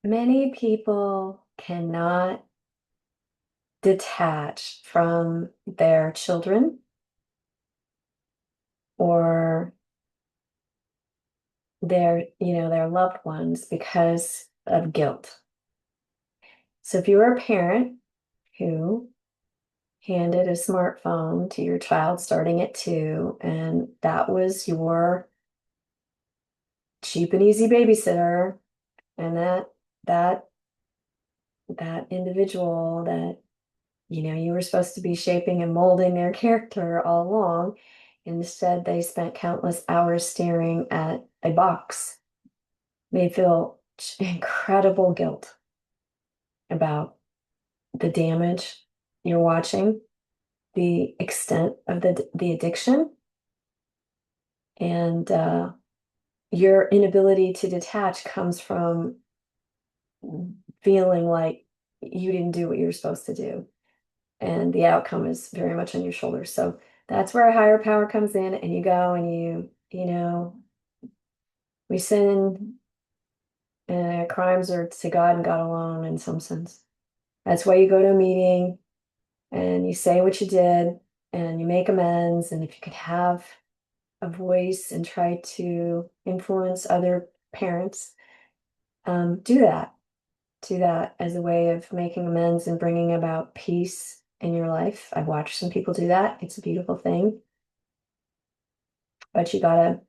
Many people cannot detach from their children or their loved ones because of guilt. So if you were a parent who handed a smartphone to your child starting at 2, and that was your cheap and easy babysitter, and that that individual that you were supposed to be shaping and molding their character all along. Instead, they spent countless hours staring at a box. They feel incredible guilt about the damage you're watching, the extent of the addiction, and your inability to detach comes from feeling like you didn't do what you were supposed to do, and the outcome is very much on your shoulders. So that's where a higher power comes in, and you go and we sin, crimes are to God and God alone in some sense. That's why you go to a meeting and you say what you did and you make amends. And if you could have a voice and try to influence other parents, do that. Do that as a way of making amends and bringing about peace in your life. I've watched some people do that. It's a beautiful thing. But you gotta,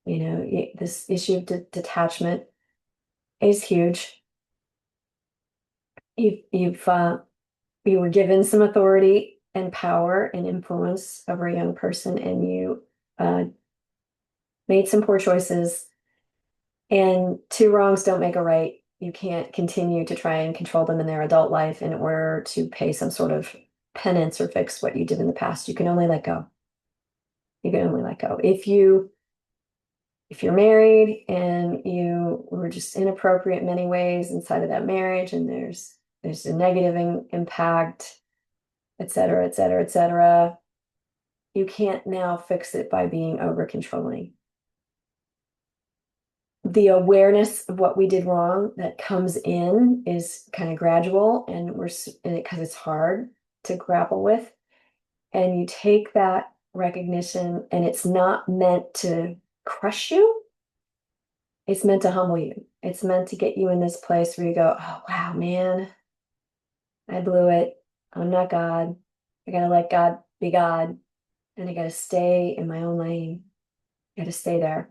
this issue of detachment is huge. You've you were given some authority and power and influence over a young person, and you uh, made some poor choices. And two wrongs don't make a right. You can't continue to try and control them in their adult life in order to pay some sort of penance or fix what you did in the past. You can only let go. You can only let go. If you're married and you were just inappropriate in many ways inside of that marriage, and there's a negative impact, et cetera, et cetera, et cetera, you can't now fix it by being over controlling. The awareness of what we did wrong that comes in is kind of gradual, and because it's hard to grapple with. And you take that recognition, and it's not meant to crush you. It's meant to humble you. It's meant to get you in this place where you go, oh, wow, man, I blew it. I'm not God. I got to let God be God. And I got to stay in my own lane. I got to stay there.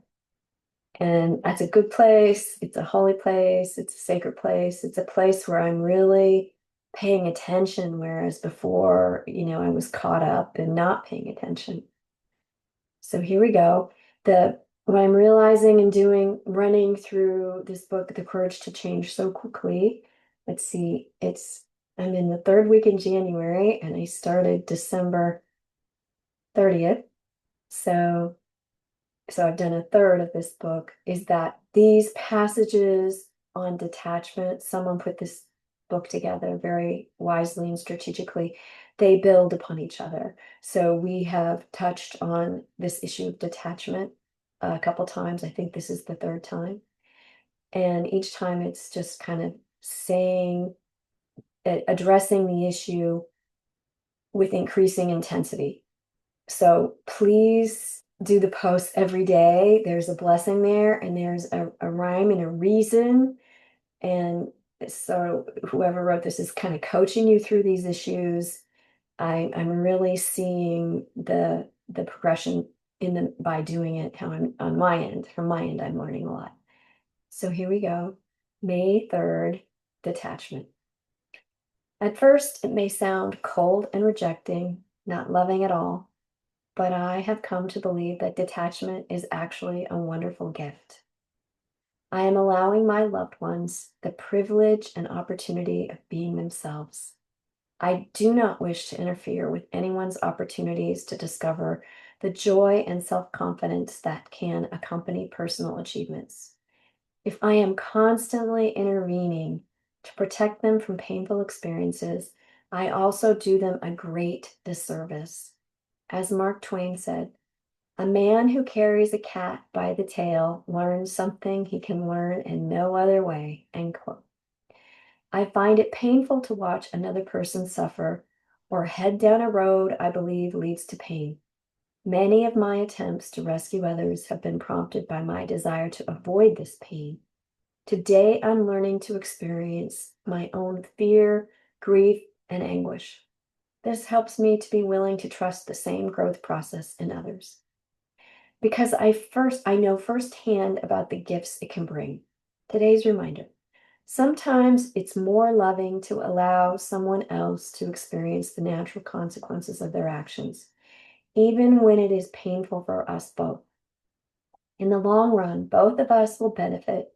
And that's a good place. It's a holy place. It's a sacred place. It's a place where I'm really paying attention, whereas before, I was caught up and not paying attention. So here we go. What I'm realizing and doing, running through this book, The Courage to Change So Quickly. Let's see, I'm in the third week in January, and I started December 30th. So I've done a third of this book, is that these passages on detachment, someone put this book together very wisely and strategically. They build upon each other. So we have touched on this issue of detachment a couple times. I think this is the third time. And each time it's just kind of addressing the issue with increasing intensity. So please do the posts every day. There's a blessing there, and there's a rhyme and a reason. And so whoever wrote this is kind of coaching you through these issues. I'm really seeing the progression by doing it, how I'm on my end. From my end, I'm learning a lot. So here we go. May 3rd, detachment. At first, it may sound cold and rejecting, not loving at all. But I have come to believe that detachment is actually a wonderful gift. I am allowing my loved ones the privilege and opportunity of being themselves. I do not wish to interfere with anyone's opportunities to discover the joy and self-confidence that can accompany personal achievements. If I am constantly intervening to protect them from painful experiences, I also do them a great disservice. As Mark Twain said, a man who carries a cat by the tail learns something he can learn in no other way, end quote. I find it painful to watch another person suffer or head down a road I believe leads to pain. Many of my attempts to rescue others have been prompted by my desire to avoid this pain. Today, I'm learning to experience my own fear, grief, and anguish. This helps me to be willing to trust the same growth process in others. Because I know firsthand about the gifts it can bring. Today's reminder. Sometimes it's more loving to allow someone else to experience the natural consequences of their actions, even when it is painful for us both. In the long run, both of us will benefit.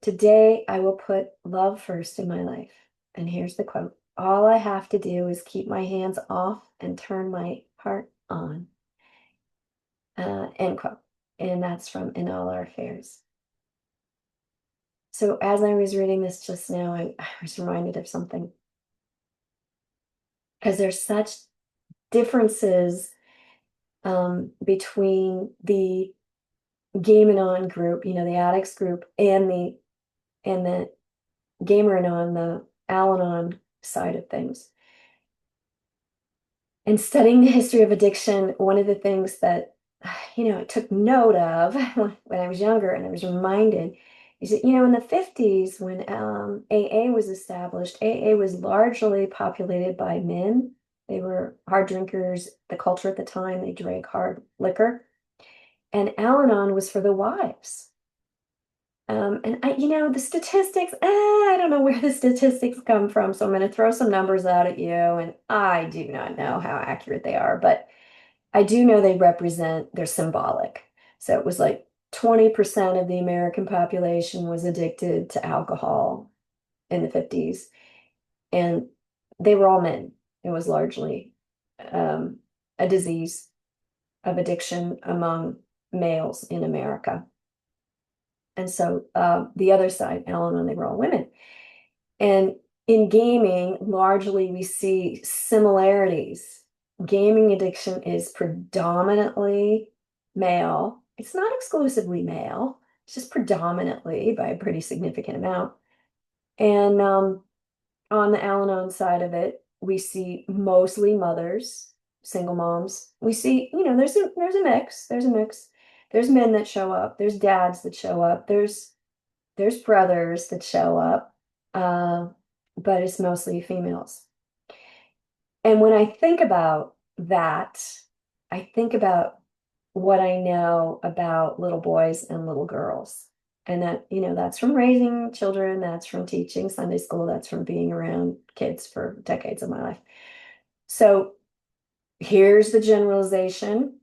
Today, I will put love first in my life. And here's the quote: all I have to do is keep my hands off and turn my heart on. End quote. And that's from In All Our Affairs. So as I was reading this just now, I was reminded of something. Because there's such differences between the Game Anon group, the addicts group, and the Gamer Anon, the Al-Anon side of things. In studying the history of addiction, one of the things that I took note of when I was younger, and I was reminded, is that in the 50s when AA was established, AA was largely populated by men. They were hard drinkers. The culture at the time, they drank hard liquor. And Al-Anon was for the wives. And the statistics, I don't know where the statistics come from, so I'm going to throw some numbers out at you, and I do not know how accurate they are, but I do know they're symbolic. So it was like 20% of the American population was addicted to alcohol in the 50s, and they were all men. It was largely a disease of addiction among males in America. And so the other side, Al-Anon, they were all women. And in gaming, largely we see similarities. Gaming addiction is predominantly male. It's not exclusively male. It's just predominantly by a pretty significant amount. And on the Al-Anon side of it, we see mostly mothers, single moms. We see, there's a mix. There's a mix. There's men that show up. There's dads that show up. There's brothers that show up. But it's mostly females. And when I think about that, I think about what I know about little boys and little girls. And that's from raising children, that's from teaching Sunday school, that's from being around kids for decades of my life. So here's the generalization.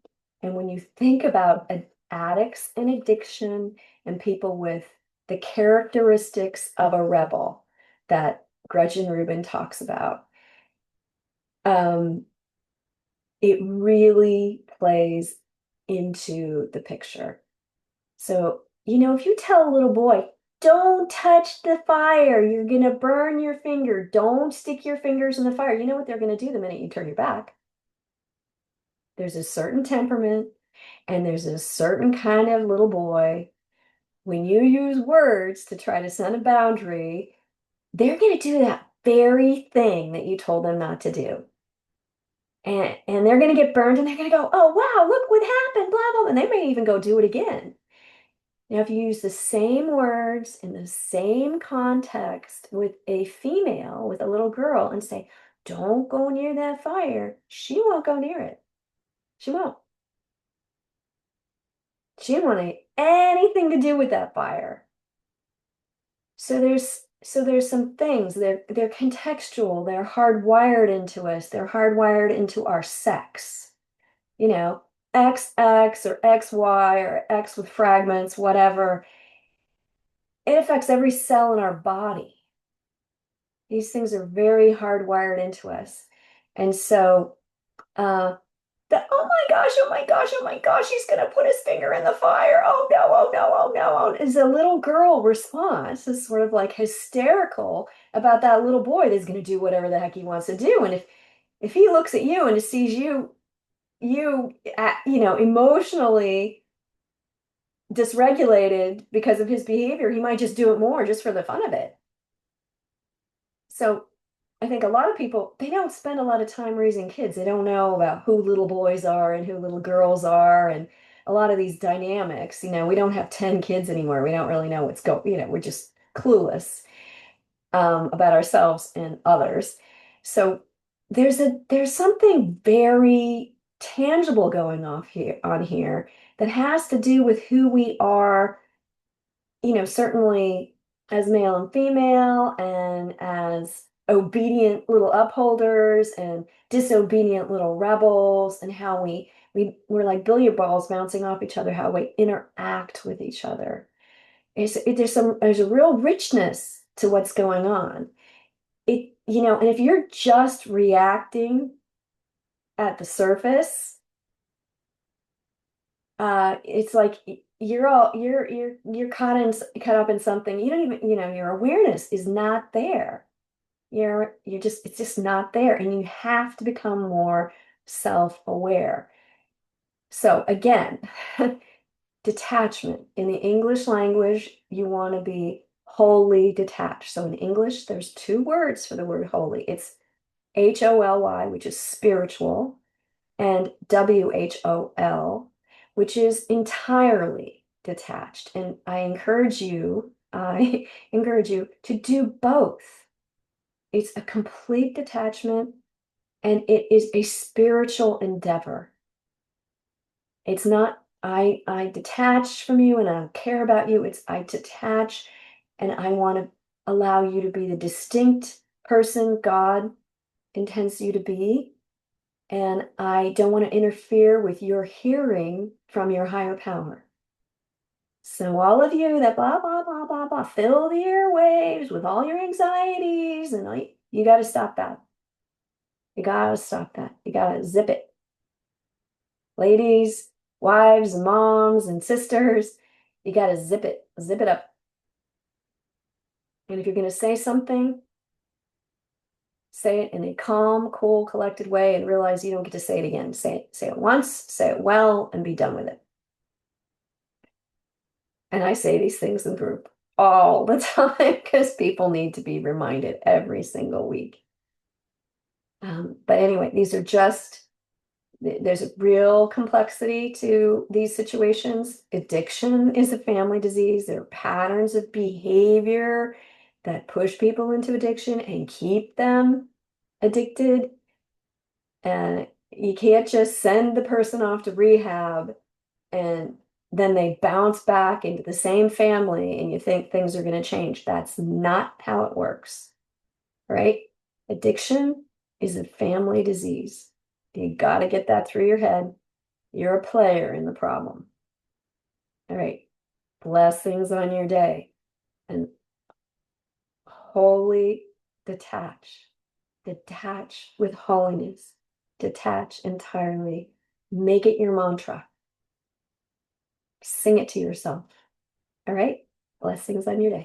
And when you think about addicts and addiction and people with the characteristics of a rebel that Gretchen Rubin talks about, it really plays into the picture. So, if you tell a little boy, don't touch the fire, you're going to burn your finger, don't stick your fingers in the fire, you know what they're going to do the minute you turn your back? There's a certain temperament, and there's a certain kind of little boy. When you use words to try to set a boundary, they're going to do that very thing that you told them not to do. And they're going to get burned, and they're going to go, oh, wow, look what happened, blah, blah, and they may even go do it again. Now, if you use the same words in the same context with a female, with a little girl, and say, don't go near that fire, she won't go near it. She won't. She didn't want anything to do with that fire. So there's some things, they're contextual, they're hardwired into us, they're hardwired into our sex. XX or XY or X with fragments, whatever. It affects every cell in our body. These things are very hardwired into us. And so oh my gosh, oh my gosh, oh my gosh, he's gonna put his finger in the fire. Oh no, oh no, oh no, oh, is a little girl response is sort of like hysterical about that little boy that's gonna do whatever the heck he wants to do. And if he looks at you and sees you emotionally dysregulated because of his behavior, he might just do it more just for the fun of it. So I think a lot of people, they don't spend a lot of time raising kids. They don't know about who little boys are and who little girls are and a lot of these dynamics. We don't have 10 kids anymore. We don't really know what's going, we're just clueless about ourselves and others. So there's something very tangible going on here that has to do with who we are, certainly as male and female and as obedient little upholders and disobedient little rebels, and how we're like billiard balls bouncing off each other, how we interact with each other. There's a real richness to what's going on. And if you're just reacting at the surface, it's like you're caught up in something. You don't even, your awareness is not there. You're just, it's just not there. And you have to become more self-aware. So again, detachment. In the English language, you want to be wholly detached. So in English, there's two words for the word holy. It's HOLY, which is spiritual, and WHOL, which is entirely detached. And I encourage you to do both. It's a complete detachment and it is a spiritual endeavor. It's not, I detach from you and I don't care about you. It's I detach and I want to allow you to be the distinct person God intends you to be. And I don't want to interfere with your hearing from your higher power. So all of you that blah, blah, blah, blah, blah, fill the airwaves with all your anxieties and all, you got to stop that. You got to stop that. You got to zip it. Ladies, wives, and moms, and sisters, you got to zip it up. And if you're going to say something, say it in a calm, cool, collected way and realize you don't get to say it again. Say it once, say it well, and be done with it. And I say these things in group all the time because people need to be reminded every single week. But anyway, there's a real complexity to these situations. Addiction is a family disease. There are patterns of behavior that push people into addiction and keep them addicted. And you can't just send the person off to rehab and then they bounce back into the same family and you think things are going to change. That's not how it works, right? Addiction is a family disease. You got to get that through your head. You're a player in the problem. All right. Blessings on your day and wholly detach. Detach with holiness. Detach entirely. Make it your mantra. Sing it to yourself. All right. Blessings on your day.